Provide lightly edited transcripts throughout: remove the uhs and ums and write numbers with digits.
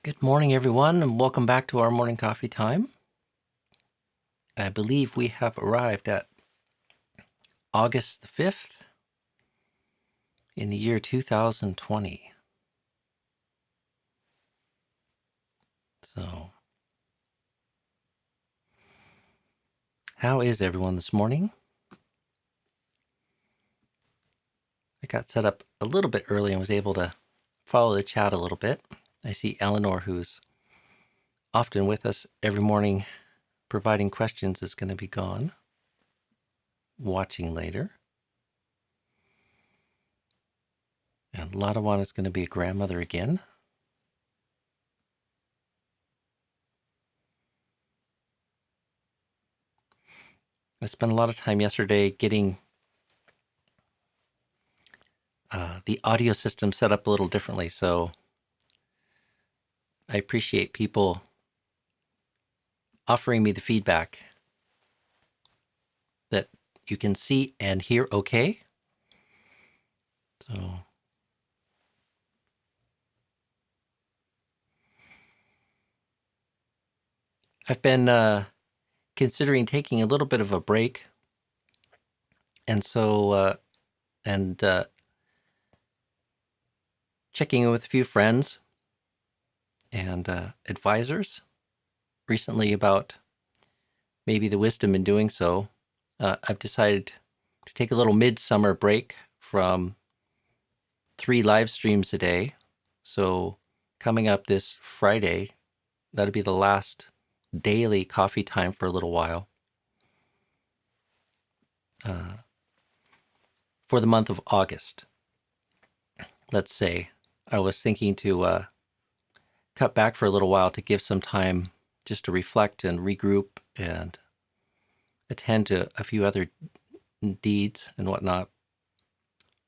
Good morning, everyone, and welcome back to our morning coffee time. I believe we have arrived at August the 5th in the year 2020. So, how is everyone this morning? I got set up a little bit early and was able to follow the chat a little bit. I see Eleanor, who's often with us every morning providing questions, is going to be gone, watching later. And Ladawan is going to be a grandmother again. I spent a lot of time yesterday getting the audio system set up a little differently, so I appreciate people offering me the feedback that you can see and hear okay. So I've been considering taking a little bit of a break, and so checking in with a few friends and advisors recently about maybe the wisdom in doing so. I've decided to take a little midsummer break from 3 live streams a day. So coming up this Friday, that'll be the last daily coffee time for a little while. For the month of August, let's say. I was thinking to cut back for a little while to give some time just to reflect and regroup and attend to a few other deeds and whatnot.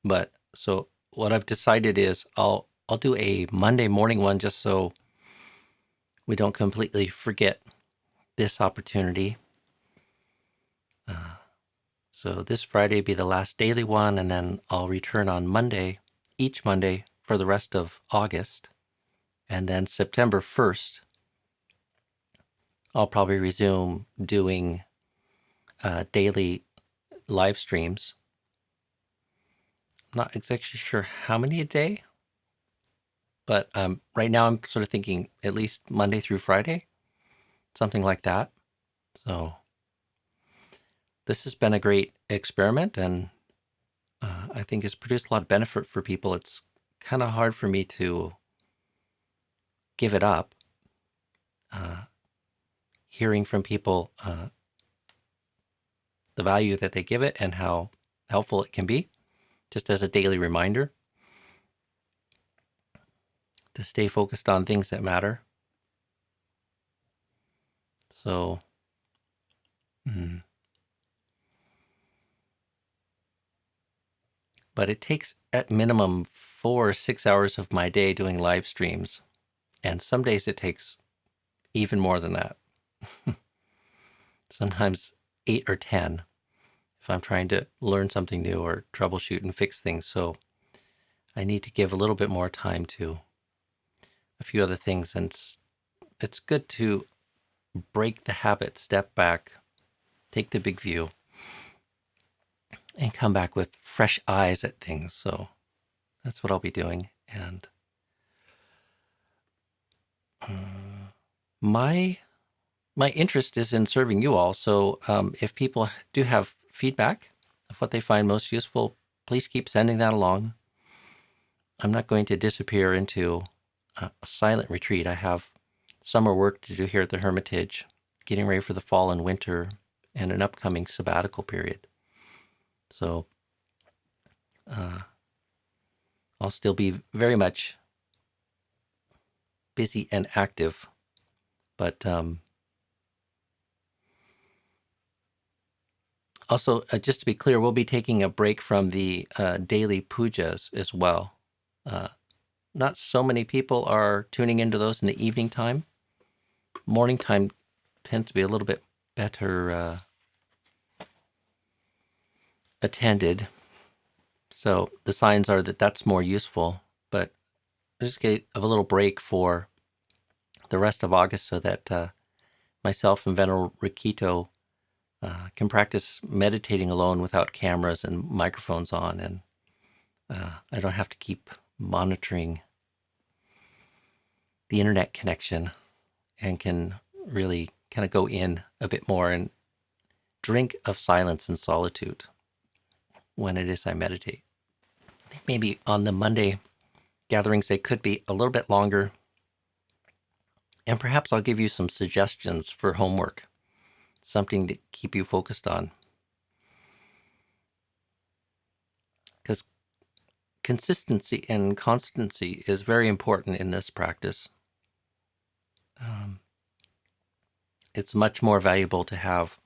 But so what I've decided is I'll do a Monday morning one just so we don't completely forget this opportunity. So this Friday be the last daily one, and then I'll return on Monday, each Monday for the rest of August. And then September 1st, I'll probably resume doing daily live streams. I'm not exactly sure how many a day, but right now I'm sort of thinking at least Monday through Friday, something like that. So this has been a great experiment, and I think it's produced a lot of benefit for people. It's kind of hard for me to give it up. Hearing from people the value that they give it and how helpful it can be, just as a daily reminder to stay focused on things that matter. So, but it takes at minimum 4 or 6 hours of my day doing live streams. And some days it takes even more than that. Sometimes 8 or 10 if I'm trying to learn something new or troubleshoot and fix things. So I need to give a little bit more time to a few other things. And it's good to break the habit, step back, take the big view, and come back with fresh eyes at things. So that's what I'll be doing. And my interest is in serving you all. So if people do have feedback of what they find most useful, please keep sending that along. I'm not going to disappear into a silent retreat. I have summer work to do here at the Hermitage, getting ready for the fall and winter and an upcoming sabbatical period. So I'll still be very much busy and active, but also, just to be clear, we'll be taking a break from the daily pujas as well. Not so many people are tuning into those in the evening time. Morning time tends to be a little bit better attended. So the signs are that that's more useful, but just get a little break for the rest of August so that myself and Venerable Rikito can practice meditating alone without cameras and microphones on, and I don't have to keep monitoring the internet connection, and can really kind of go in a bit more and drink of silence and solitude when it is I meditate. I think maybe on the Monday gatherings they could be a little bit longer, and perhaps I'll give you some suggestions for homework, something to keep you focused on. Because consistency and constancy is very important in this practice. It's much more valuable to have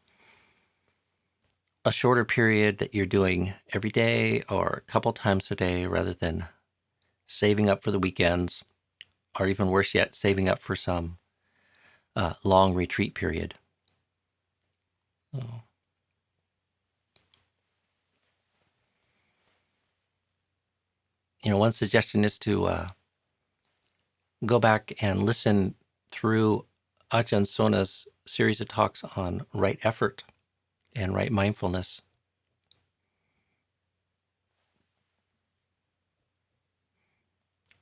a shorter period that you're doing every day or a couple times a day rather than saving up for the weekends, or even worse yet, saving up for some long retreat period. One suggestion is to go back and listen through Ajahn Sona's series of talks on right effort and right mindfulness.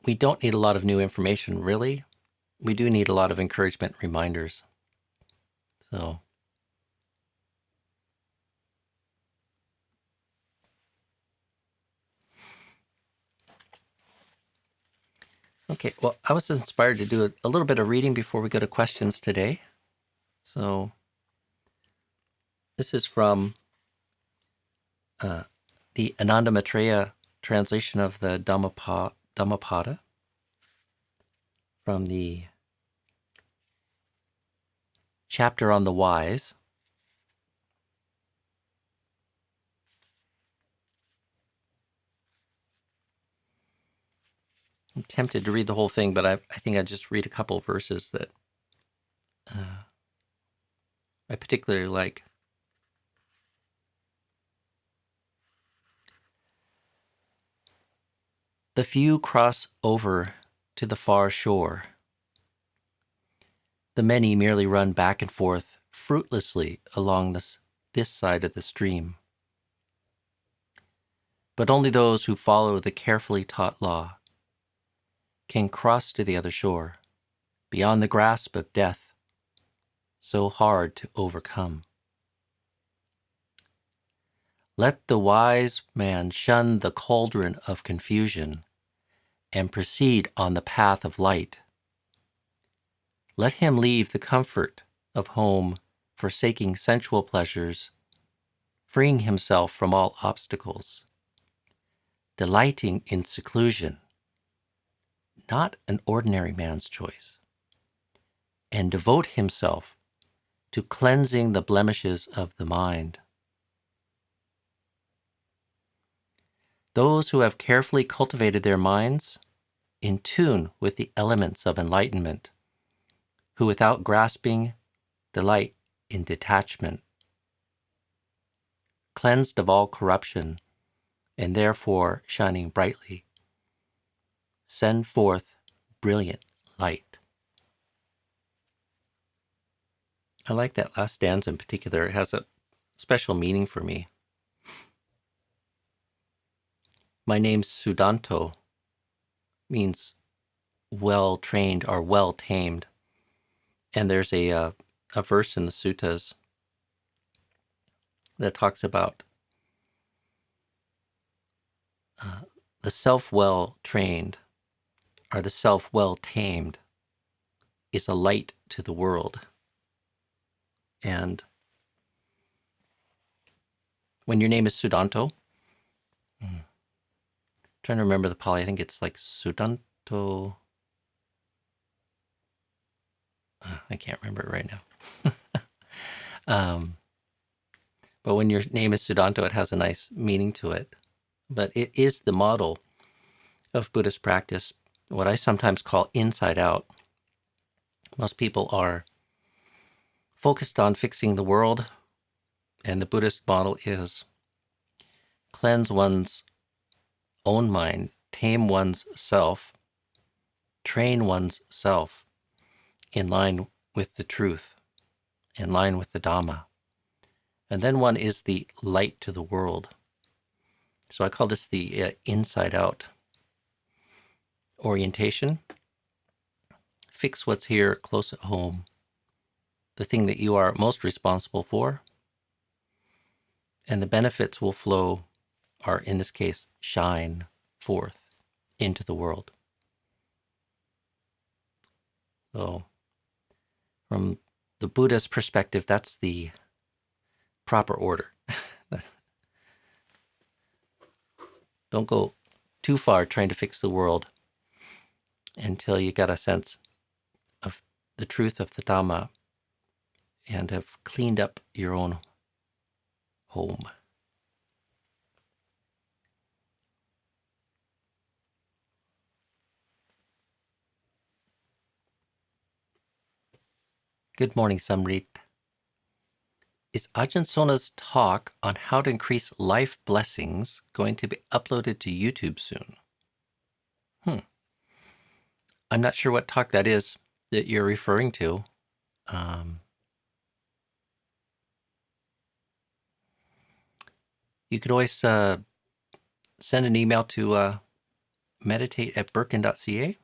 We don't need a lot of new information, really. We do need a lot of encouragement reminders. So, okay, well, I was inspired to do a little bit of reading before we go to questions today. So, this is from the Ananda Maitreya translation of the Dhammapada from the chapter on the wise. I'm tempted to read the whole thing, but I think I'd just read a couple of verses that I particularly like. The few cross over to the far shore. The many merely run back and forth fruitlessly along this side of the stream. But only those who follow the carefully taught law can cross to the other shore, beyond the grasp of death, so hard to overcome. Let the wise man shun the cauldron of confusion and proceed on the path of light. Let him leave the comfort of home, forsaking sensual pleasures, freeing himself from all obstacles, delighting in seclusion, not an ordinary man's choice, and devote himself to cleansing the blemishes of the mind. Those who have carefully cultivated their minds, in tune with the elements of enlightenment, who without grasping delight in detachment, cleansed of all corruption, and therefore shining brightly, send forth brilliant light. I like that last stanza in particular. It has a special meaning for me. My name's Sudanto, means well-trained or well-tamed. And there's a verse in the suttas that talks about the self-well-trained or the self-well-tamed is a light to the world. And when your name is Sudanto, trying to remember the Pali, I think it's like Sudanto. I can't remember it right now. But when your name is Sudanto, it has a nice meaning to it. But it is the model of Buddhist practice, what I sometimes call inside out. Most people are focused on fixing the world, and the Buddhist model is cleanse one's own mind, tame one's self, train one's self, in line with the truth, in line with the Dhamma. And then one is the light to the world. So I call this the inside-out orientation. Fix what's here, close at home, the thing that you are most responsible for, and the benefits will flow, or in this case, shine forth into the world. So from the Buddha's perspective, that's the proper order. Don't go too far trying to fix the world until you got a sense of the truth of the Dhamma and have cleaned up your own home. Good morning, Samrit. Is Ajahn Sona's talk on how to increase life blessings going to be uploaded to YouTube soon? I'm not sure what talk that is that you're referring to. You could always send an email to meditate@birkin.ca.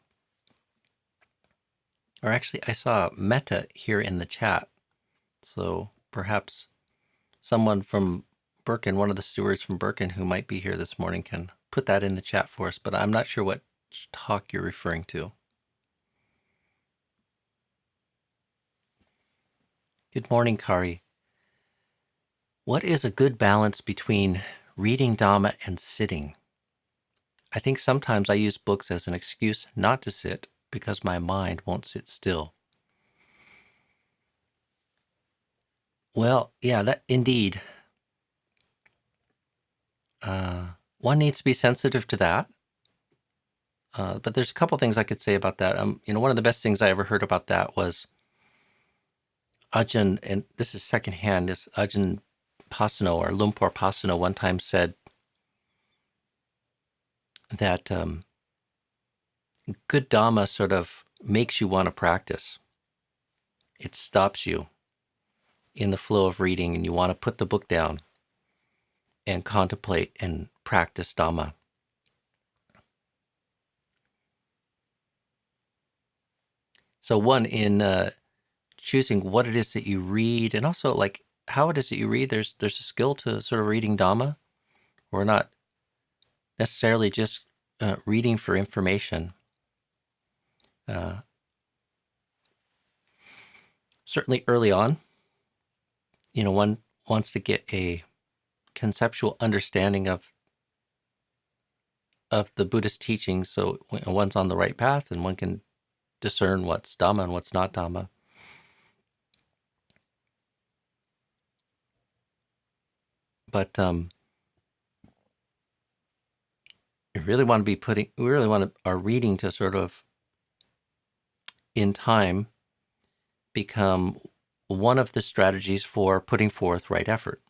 Or actually, I saw Meta here in the chat. So perhaps someone from Birkin, one of the stewards from Birkin who might be here this morning, can put that in the chat for us. But I'm not sure what talk you're referring to. Good morning, Kari. What is a good balance between reading Dhamma and sitting? I think sometimes I use books as an excuse not to sit because my mind won't sit still. Well, yeah, that indeed. One needs to be sensitive to that. But there's a couple things I could say about that. One of the best things I ever heard about that was Ajahn, and this is secondhand, this Ajahn Pasano or Lumpur Pasano one time said that good Dhamma sort of makes you want to practice. It stops you in the flow of reading and you want to put the book down and contemplate and practice Dhamma. So one, in choosing what it is that you read and also like how it is that you read, there's a skill to sort of reading Dhamma. We're not necessarily just reading for information. Certainly early on, one wants to get a conceptual understanding of the Buddhist teachings, so one's on the right path and one can discern what's Dhamma and what's not Dhamma. But we really want our reading to sort of, in time, become one of the strategies for putting forth right effort.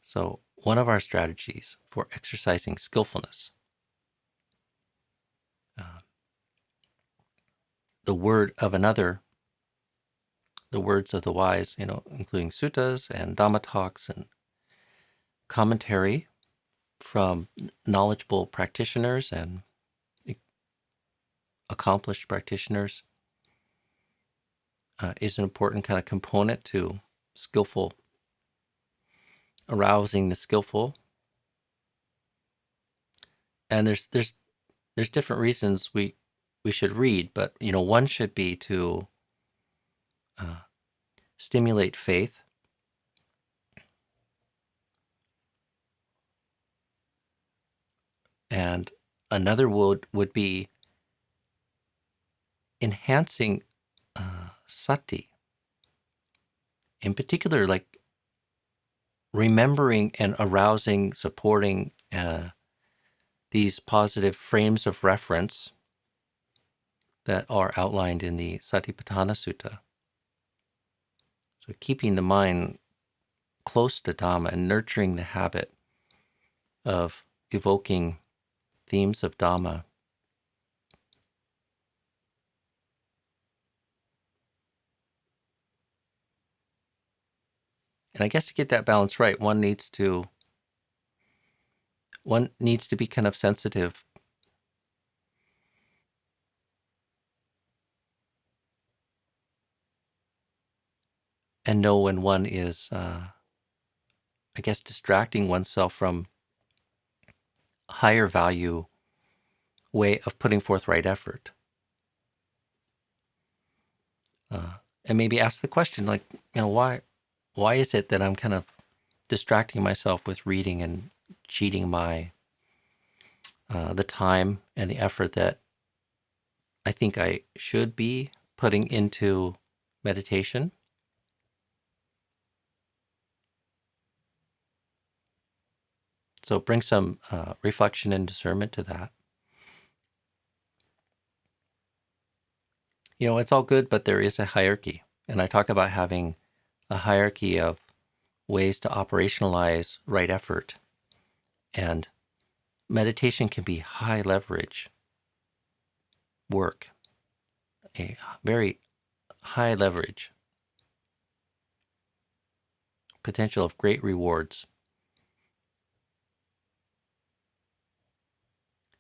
So one of our strategies for exercising skillfulness, the word of another, the words of the wise, including suttas and Dhamma talks and commentary from knowledgeable practitioners and accomplished practitioners, is an important kind of component to skillful, arousing the skillful. And there's different reasons we should read, but one should be to stimulate faith, and another would be enhancing sati. In particular, like remembering and arousing, supporting these positive frames of reference that are outlined in the Satipatthana Sutta. So keeping the mind close to Dhamma and nurturing the habit of evoking themes of Dhamma. And I guess to get that balance right, one needs to be kind of sensitive and know when one is, I guess, distracting oneself from a higher value way of putting forth right effort. And maybe ask the question, like, why is it that I'm kind of distracting myself with reading and cheating my the time and the effort that I think I should be putting into meditation? So bring some reflection and discernment to that. It's all good, but there is a hierarchy. And I talk about having a hierarchy of ways to operationalize right effort. And meditation can be high leverage work, a very high leverage, potential of great rewards.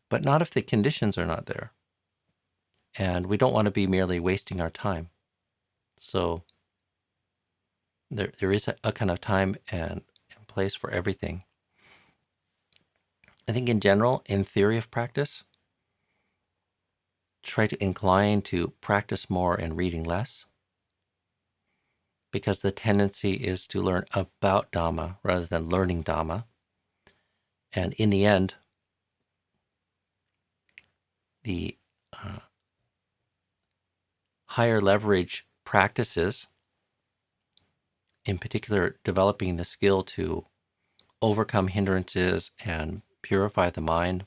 But not if the conditions are not there. And we don't want to be merely wasting our time. So there is a kind of time and place for everything. I think in general, in theory of practice, try to incline to practice more and reading less, because the tendency is to learn about Dhamma rather than learning Dhamma. And in the end, the higher leverage practices, in particular developing the skill to overcome hindrances and purify the mind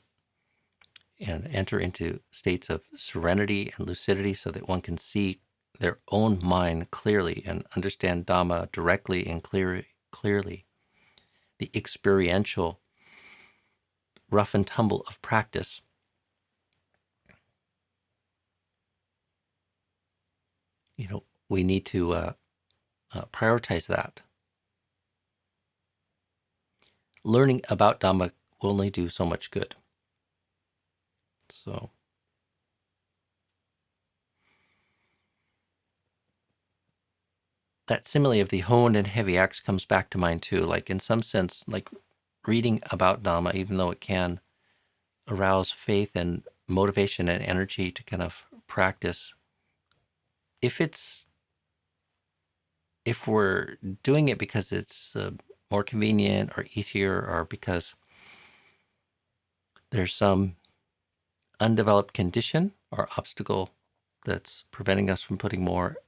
and enter into states of serenity and lucidity so that one can see their own mind clearly and understand Dhamma directly and clearly. The experiential rough and tumble of practice. We need to prioritize that. Learning about Dhamma will only do so much good. So that simile of the honed and heavy axe comes back to mind too. Like in some sense, like reading about Dhamma, even though it can arouse faith and motivation and energy to kind of practice, if we're doing it because it's more convenient or easier, or because there's some undeveloped condition or obstacle that's preventing us from putting more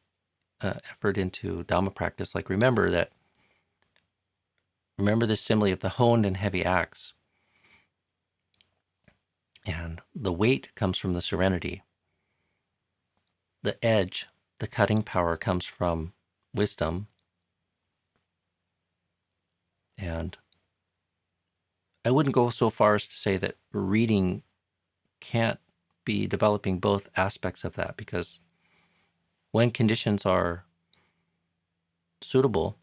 effort into Dhamma practice, like remember the simile of the honed and heavy axe. And the weight comes from the serenity. The edge, the cutting power, comes from wisdom. And I wouldn't go so far as to say that reading can't be developing both aspects of that, because when conditions are suitable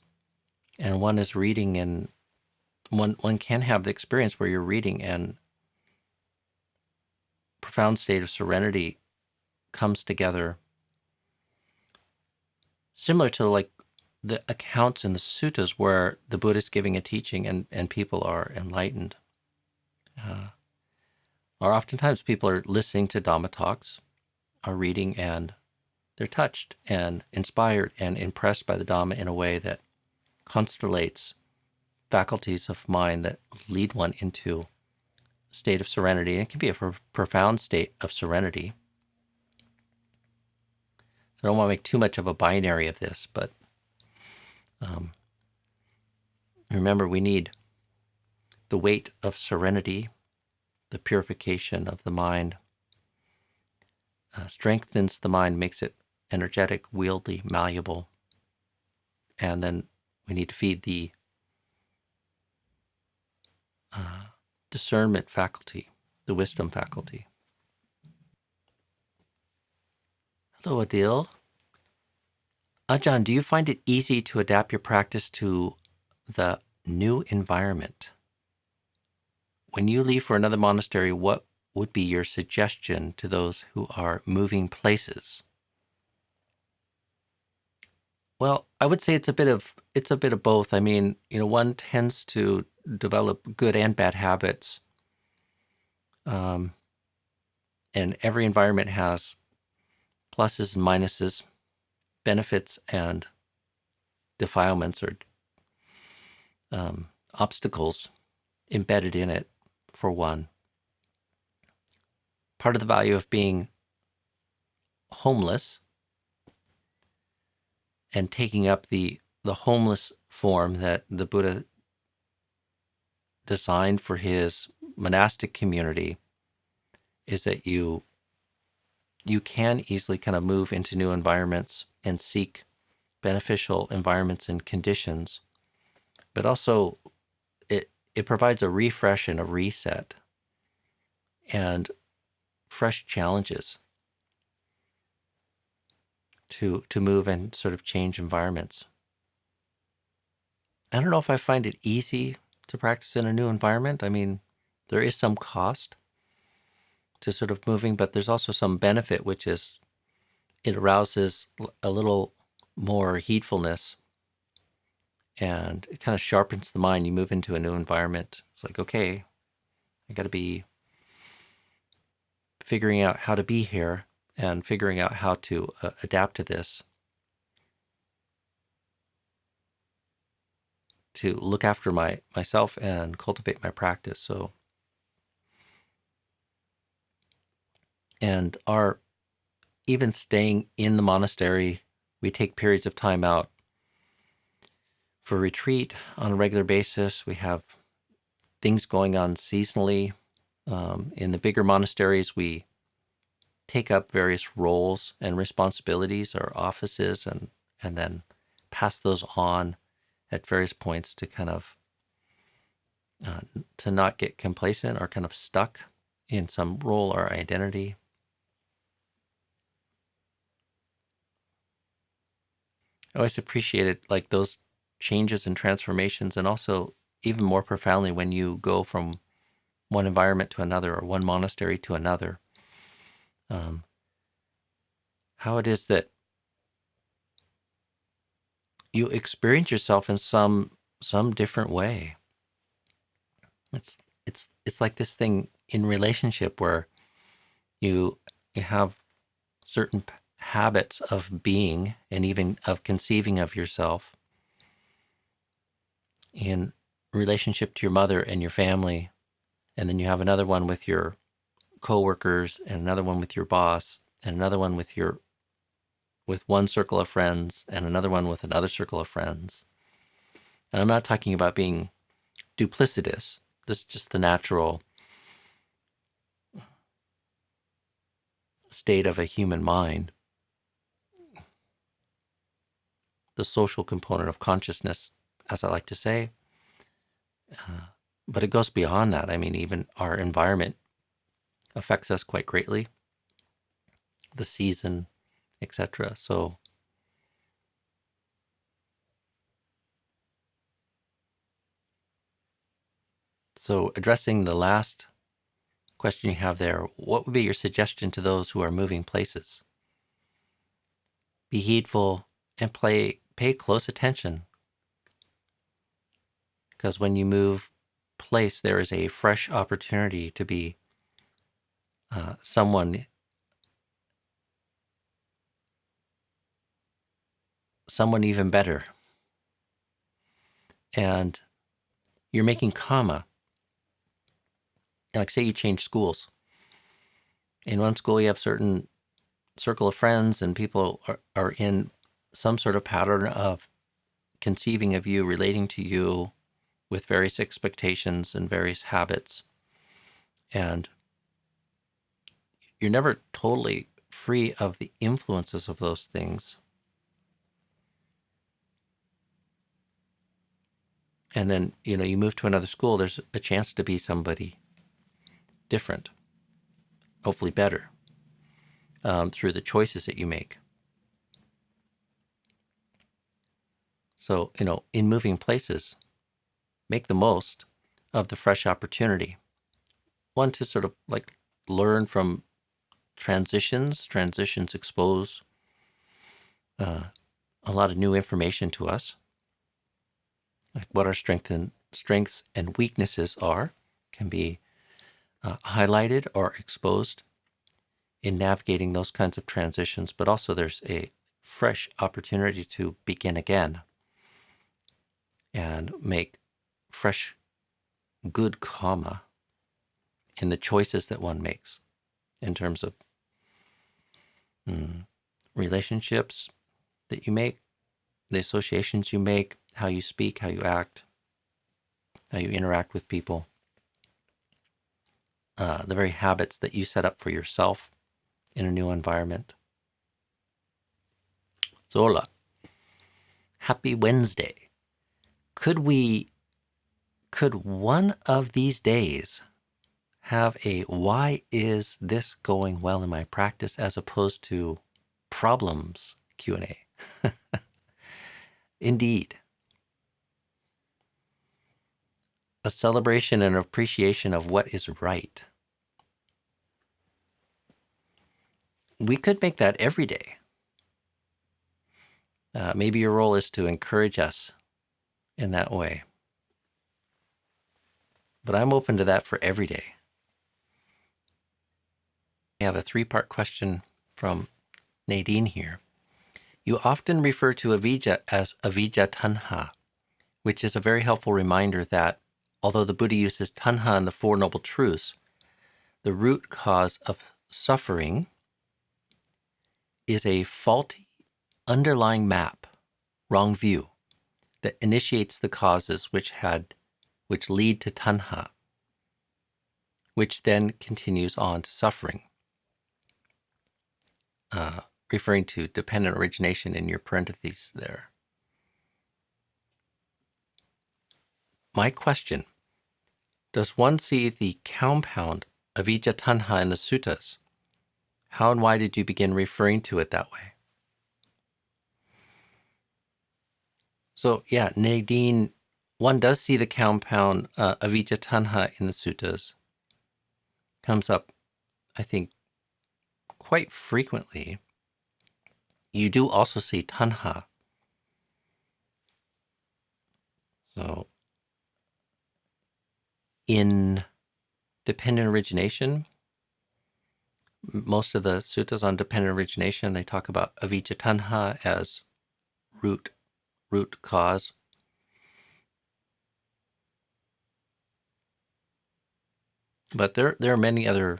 and one is reading, and one can have the experience where you're reading and profound state of serenity comes together, similar to like the accounts in the suttas where the Buddha is giving a teaching and people are enlightened. Or oftentimes people are listening to Dhamma talks, are reading, and they're touched and inspired and impressed by the Dhamma in a way that constellates faculties of mind that lead one into a state of serenity. And it can be a profound state of serenity. So I don't want to make too much of a binary of this, but remember, we need the weight of serenity, the purification of the mind, strengthens the mind, makes it energetic, wieldy, malleable. And then we need to feed the discernment faculty, the wisdom faculty. Hello, Adil. Ajahn, do you find it easy to adapt your practice to the new environment. When you leave for another monastery, what would be your suggestion to those who are moving places? Well, I would say it's a bit of both. I mean, one tends to develop good and bad habits, and every environment has pluses and minuses, benefits and defilements or obstacles embedded in it. For one, part of the value of being homeless and taking up the homeless form that the Buddha designed for his monastic community is that you can easily kind of move into new environments and seek beneficial environments and conditions, but also it provides a refresh and a reset and fresh challenges to move and sort of change environments. I don't know if I find it easy to practice in a new environment. I mean, there is some cost to sort of moving, but there's also some benefit, which is it arouses a little more heedfulness and it kind of sharpens the mind. You move into a new environment. It's like, okay, I got to be figuring out how to be here and figuring out how to adapt to this, to look after myself and cultivate my practice. So, and our even staying in the monastery, we take periods of time out for retreat on a regular basis. We have things going on seasonally. In the bigger monasteries, we take up various roles and responsibilities or offices and then pass those on at various points to kind of to not get complacent or kind of stuck in some role or identity. I always appreciated like those changes and transformations, and also even more profoundly when you go from one environment to another or one monastery to another, how it is that you experience yourself in some different way. It's like this thing in relationship where you have certain habits of being and even of conceiving of yourself in relationship to your mother and your family, and then you have another one with your coworkers and another one with your boss and another one with one circle of friends and another one with another circle of friends. And I'm not talking about being duplicitous. This is just the natural state of a human mind, the social component of consciousness, as I like to say. But it goes beyond that. I mean, even our environment affects us quite greatly, the season, etc. So addressing the last question you have there, what would be your suggestion to those who are moving places? Be heedful and pay close attention, because when you move place, there is a fresh opportunity to be someone even better. And you're making karma. Like say you change schools. In one school you have certain circle of friends and people are in some sort of pattern of conceiving of you, relating to you with various expectations and various habits. And you're never totally free of the influences of those things. And then, you move to another school, there's a chance to be somebody different, hopefully better, through the choices that you make. So, in moving places, make the most of the fresh opportunity. One, to sort of like learn from transitions. Transitions expose a lot of new information to us, like what our strengths and weaknesses are, can be highlighted or exposed in navigating those kinds of transitions. But also there's a fresh opportunity to begin again and make fresh, good karma in the choices that one makes in terms of relationships that you make, the associations you make, how you speak, how you act, how you interact with people, the very habits that you set up for yourself in a new environment. Zola, happy Wednesday. Could one of these days have a why is this going well in my practice as opposed to problems Q&A? Indeed. A celebration and appreciation of what is right. We could make that every day. Maybe your role is to encourage us in that way. But I'm open to that for every day. I have a 3-part question from Nadine here. You often refer to avijja as avijjā-taṇhā, which is a very helpful reminder that although the Buddha uses taṇhā in the Four Noble Truths, the root cause of suffering is a faulty underlying map, wrong view, that initiates the causes which lead to taṇhā, which then continues on to suffering. Referring to dependent origination in your parentheses there. My question, does one see the compound avijjā-taṇhā in the suttas? How and why did you begin referring to it that way? So yeah, Nadine, one does see the compound avijjā-taṇhā in the suttas. Comes up, I think, quite frequently. You do also see taṇhā. So in dependent origination, most of the suttas on dependent origination, they talk about avijjā-taṇhā as root cause. But there are many other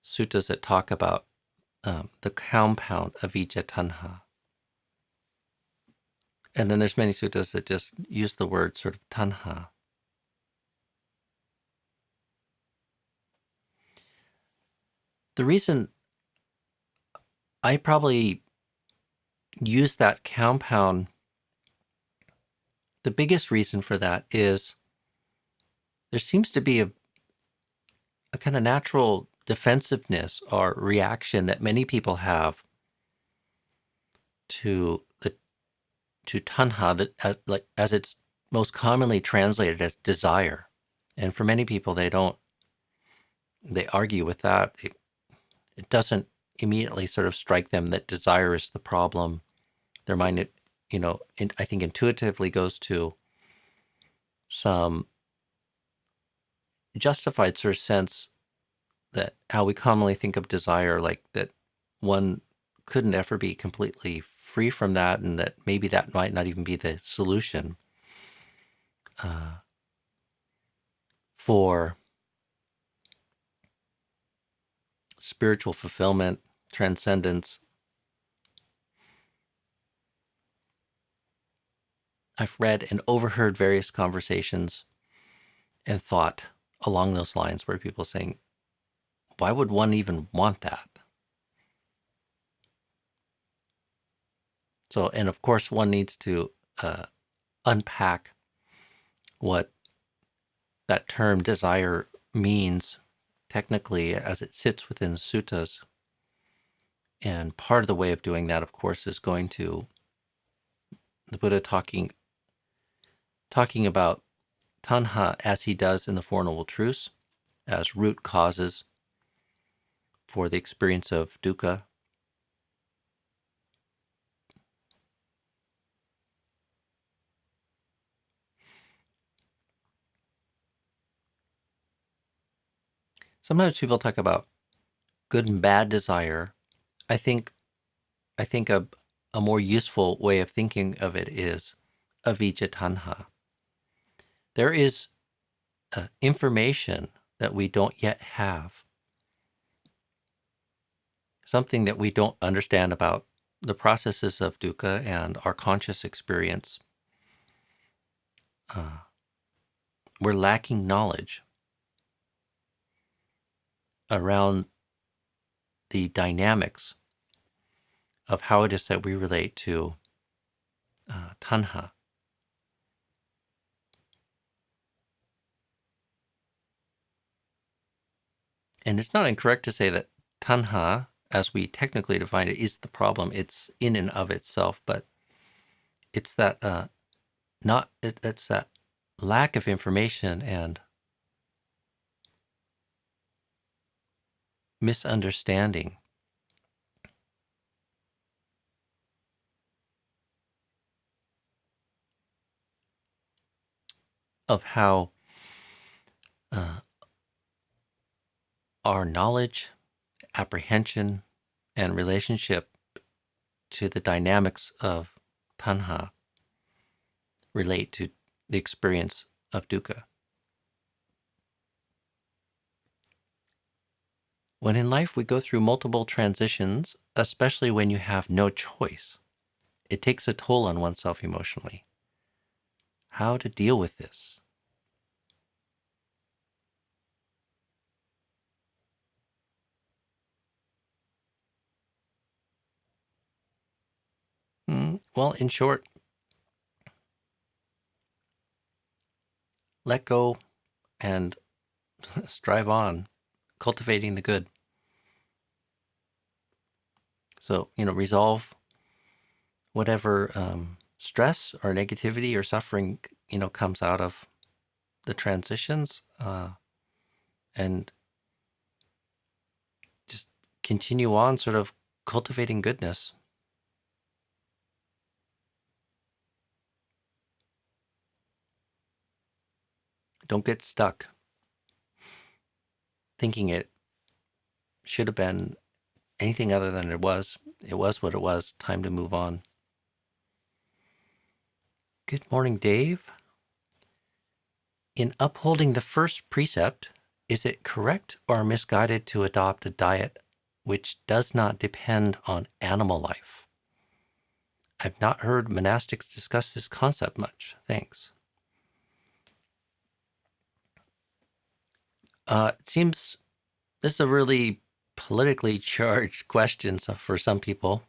suttas that talk about the compound avijjā-taṇhā. And then there's many suttas that just use the word sort of taṇhā. The reason I probably use that compound, the biggest reason for that is there seems to be a kind of natural defensiveness or reaction that many people have to taṇhā, that as it's most commonly translated as desire. And for many people, they argue with that. It doesn't immediately sort of strike them that desire is the problem. Their mind, I think intuitively goes to some justified sort of sense that how we commonly think of desire, like that one couldn't ever be completely free from that, and that maybe that might not even be the solution for spiritual fulfillment, transcendence. I've read and overheard various conversations and thought along those lines where people are saying, why would one even want that? So, and of course, one needs to unpack what that term desire means technically as it sits within the suttas. And part of the way of doing that, of course, is going to the Buddha talking about Tanha as he does in the Four Noble Truths, as root causes for the experience of dukkha. Sometimes people talk about good and bad desire. I think a more useful way of thinking of it is avijjā-taṇhā. There is information that we don't yet have, something that we don't understand about the processes of dukkha and our conscious experience. We're lacking knowledge around the dynamics of how it is that we relate to tanha. And it's not incorrect to say that tanha, as we technically define it, is the problem. It's in and of itself, but it's that it's that lack of information and misunderstanding of how our knowledge, apprehension, and relationship to the dynamics of tanha relate to the experience of dukkha. When in life we go through multiple transitions, especially when you have no choice, it takes a toll on oneself emotionally. How to deal with this? Well, in short, let go and strive on, cultivating the good. So, resolve whatever stress or negativity or suffering, comes out of the transitions, and just continue on sort of cultivating goodness. Don't get stuck thinking it should have been anything other than it was. It was what it was. Time to move on. Good morning, Dave. In upholding the first precept, is it correct or misguided to adopt a diet which does not depend on animal life? I've not heard monastics discuss this concept much. Thanks. It seems this is a really politically charged question for some people.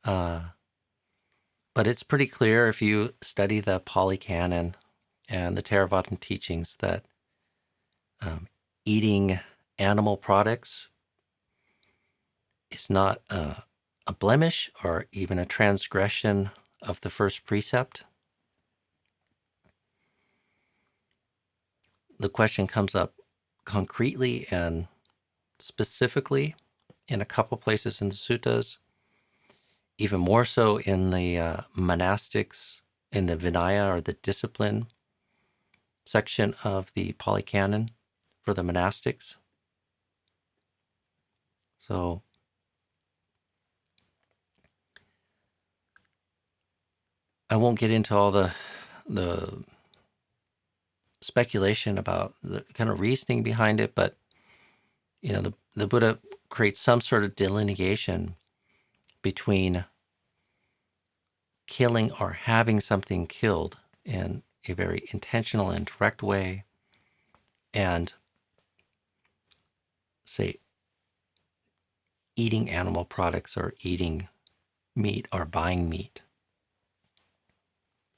But it's pretty clear if you study the Pali Canon and the Theravada teachings that eating animal products is not a blemish or even a transgression of the first precept. The question comes up concretely and specifically in a couple places in the suttas, even more so in the monastics, in the Vinaya or the discipline section of the Pali Canon for the monastics. So I won't get into all the speculation about the kind of reasoning behind it, but the Buddha creates some sort of delineation between killing or having something killed in a very intentional and direct way, and say eating animal products or eating meat or buying meat.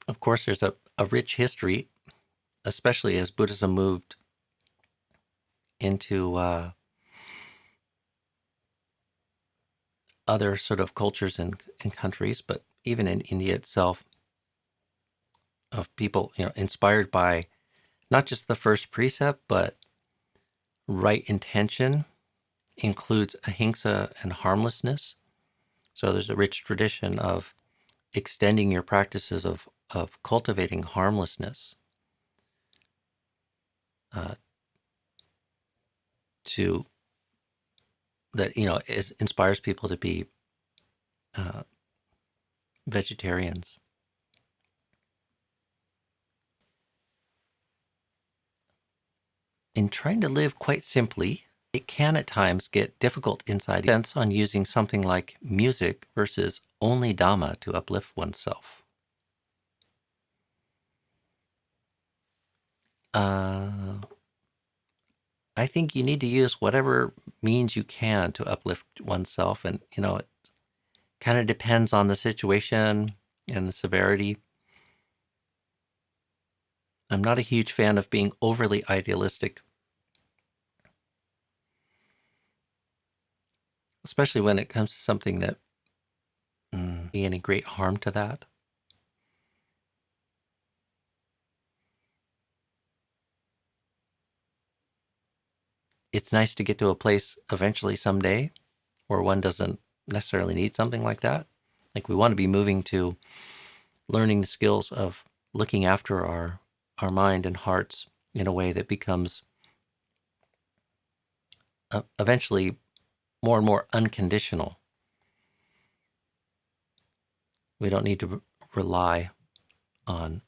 Of course, there's a rich history, especially as Buddhism moved into other sort of cultures and countries, but even in India itself, of people, inspired by not just the first precept, but right intention includes ahimsa and harmlessness. So there's a rich tradition of extending your practices of cultivating harmlessness to that, inspires people to be vegetarians. In trying to live quite simply, it can at times get difficult inside. It depends on using something like music versus only Dhamma to uplift oneself. I think you need to use whatever means you can to uplift oneself. And, it kind of depends on the situation and the severity. I'm not a huge fan of being overly idealistic, especially when it comes to something that be any great harm to that. It's nice to get to a place eventually someday where one doesn't necessarily need something like that. Like, we want to be moving to learning the skills of looking after our mind and hearts in a way that becomes eventually more and more unconditional. We don't need to rely on,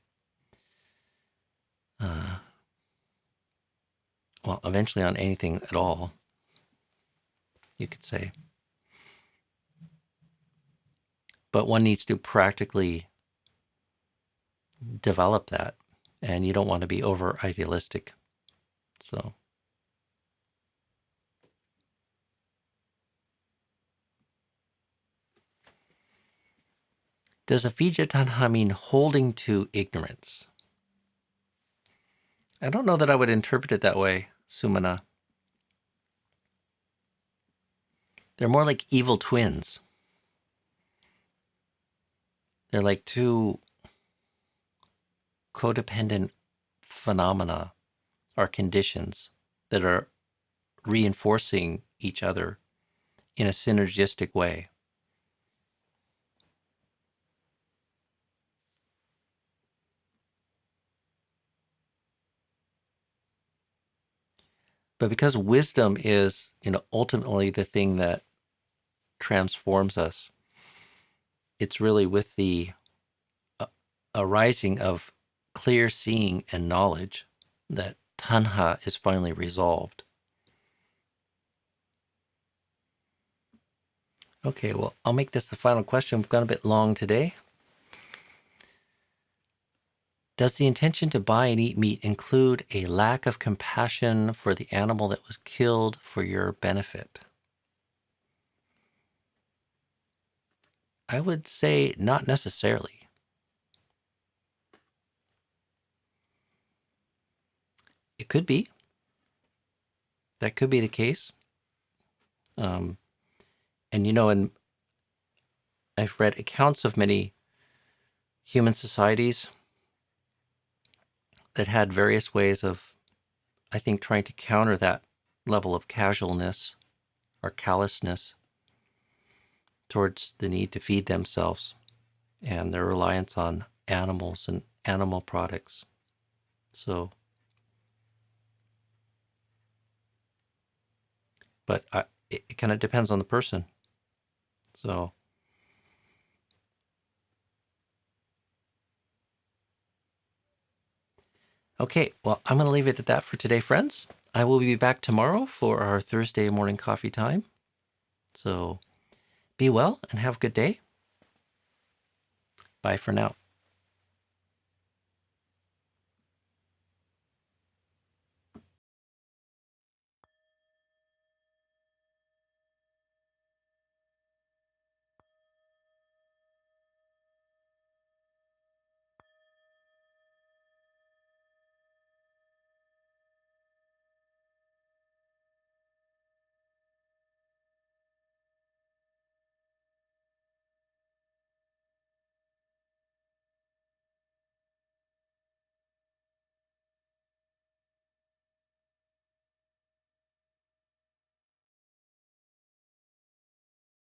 eventually on anything at all, you could say. But one needs to practically develop that, and you don't want to be over idealistic. So, does avijjā-taṇhā mean holding to ignorance? I don't know that I would interpret it that way, Sumana. They're more like evil twins. They're like two codependent phenomena or conditions that are reinforcing each other in a synergistic way. But because wisdom is, ultimately the thing that transforms us, it's really with the arising of clear seeing and knowledge that tanha is finally resolved. Okay, well, I'll make this the final question. We've gone a bit long today. Does the intention to buy and eat meat include a lack of compassion for the animal that was killed for your benefit? I would say not necessarily. It could be. That could be the case. And I've read accounts of many human societies that had various ways of, I think, trying to counter that level of casualness or callousness towards the need to feed themselves and their reliance on animals and animal products. So, but it kind of depends on the person. So, okay, well, I'm going to leave it at that for today, friends. I will be back tomorrow for our Thursday morning coffee time. So be well and have a good day. Bye for now.